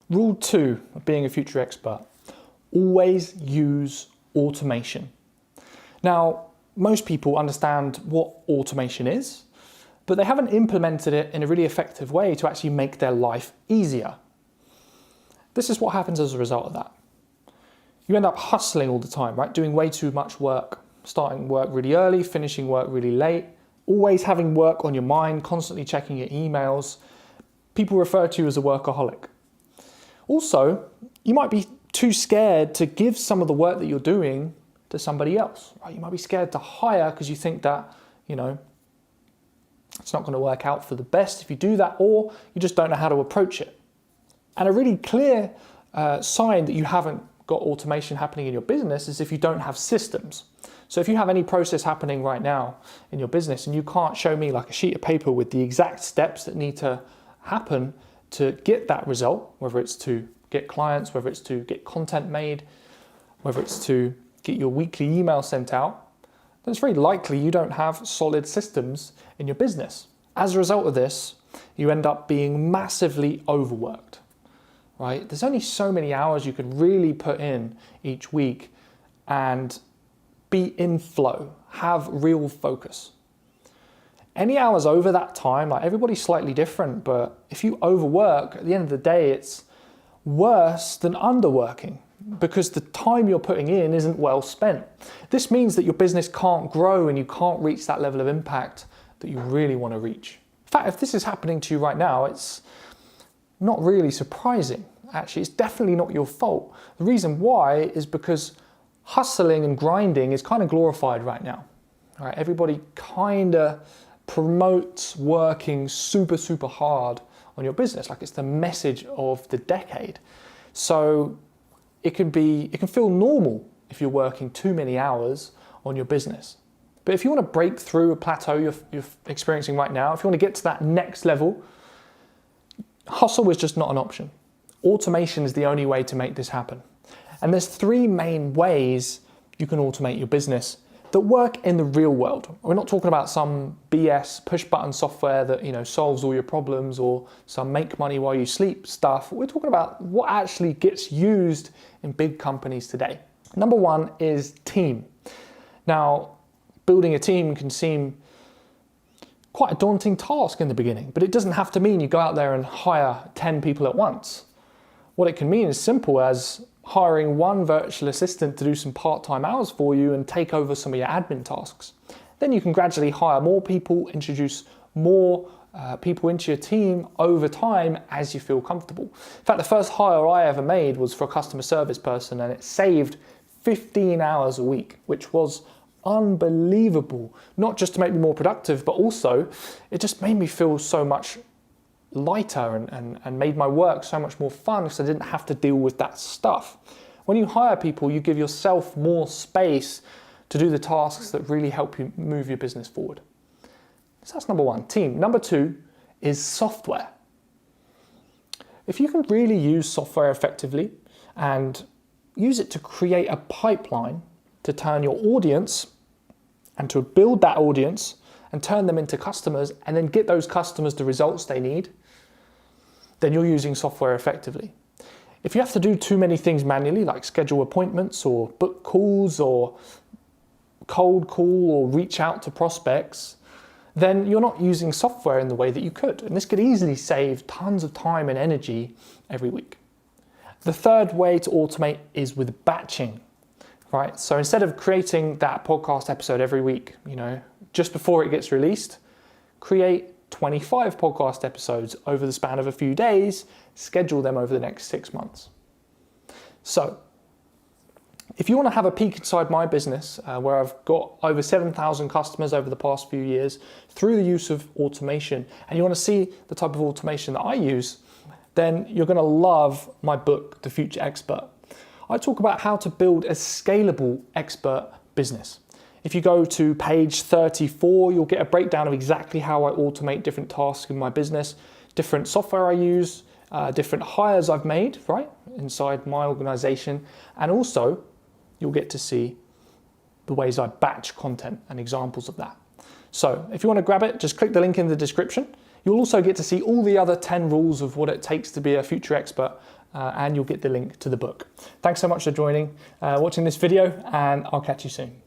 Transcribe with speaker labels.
Speaker 1: Rule 2 of being a future expert: always use automation. Now, most people understand what automation is, but they haven't implemented it in a really effective way to actually make their life easier. This is what happens as a result of that. You end up hustling all the time, right? Doing way too much work, starting work really early, finishing work really late, always having work on your mind, constantly checking your emails. People refer to you as a workaholic. Also, you might be too scared to give some of the work that you're doing to somebody else, right? You might be scared to hire because you think that, it's not going to work out for the best if you do that, or you just don't know how to approach it. And a really clear sign that you haven't got automation happening in your business is if you don't have systems. So if you have any process happening right now in your business and you can't show me like a sheet of paper with the exact steps that need to happen to get that result, whether it's to get clients, whether it's to get content made, whether it's to get your weekly email sent out, then it's very likely you don't have solid systems in your business. As a result of this, you end up being massively overworked, right? There's only so many hours you can really put in each week and be in flow, have real focus. Any hours over that time, like everybody's slightly different, but if you overwork, at the end of the day, it's worse than underworking because the time you're putting in isn't well spent. This means that your business can't grow and you can't reach that level of impact that you really want to reach. In fact, if this is happening to you right now, it's not really surprising. Actually, it's definitely not your fault. The reason why is because hustling and grinding is kind of glorified right now. All right, everybody kind of promotes working super, super hard on your business, like it's the message of the decade. So it can feel normal if you're working too many hours on your business. But if you want to break through a plateau you're experiencing right now, if you want to get to that next level, hustle is just not an option. Automation is the only way to make this happen. And there's 3 main ways you can automate your business that work in the real world. We're not talking about some BS push-button software that solves all your problems or some make money while you sleep stuff. We're talking about what actually gets used in big companies today. Number 1 is team. Now, building a team can seem quite a daunting task in the beginning, but it doesn't have to mean you go out there and hire 10 people at once. What it can mean is simple as hiring one virtual assistant to do some part-time hours for you and take over some of your admin tasks. Then you can gradually hire more people, introduce more people into your team over time as you feel comfortable. In fact, the first hire I ever made was for a customer service person, and it saved 15 hours a week, which was unbelievable. Not just to make me more productive, but also it just made me feel so much lighter and made my work so much more fun because I didn't have to deal with that stuff. When you hire people, you give yourself more space to do the tasks that really help you move your business forward. So that's number 1, team. Number 2 is software. If you can really use software effectively and use it to create a pipeline to turn your audience and to build that audience and turn them into customers and then get those customers the results they need, then you're using software effectively. If you have to do too many things manually, like schedule appointments or book calls or cold call or reach out to prospects, then you're not using software in the way that you could. And this could easily save tons of time and energy every week. The third way to automate is with batching, right? So instead of creating that podcast episode every week, just before it gets released, create 25 podcast episodes over the span of a few days, schedule them over the next 6 months. So if you want to have a peek inside my business, where I've got over 7,000 customers over the past few years through the use of automation, and you want to see the type of automation that I use, then you're going to love my book, The Future Expert. I talk about how to build a scalable expert business. If you go to page 34, you'll get a breakdown of exactly how I automate different tasks in my business, different software I use, different hires I've made, right, inside my organization. And also, you'll get to see the ways I batch content and examples of that. So if you want to grab it, just click the link in the description. You'll also get to see all the other 10 rules of what it takes to be a future expert and you'll get the link to the book. Thanks so much for watching this video, and I'll catch you soon.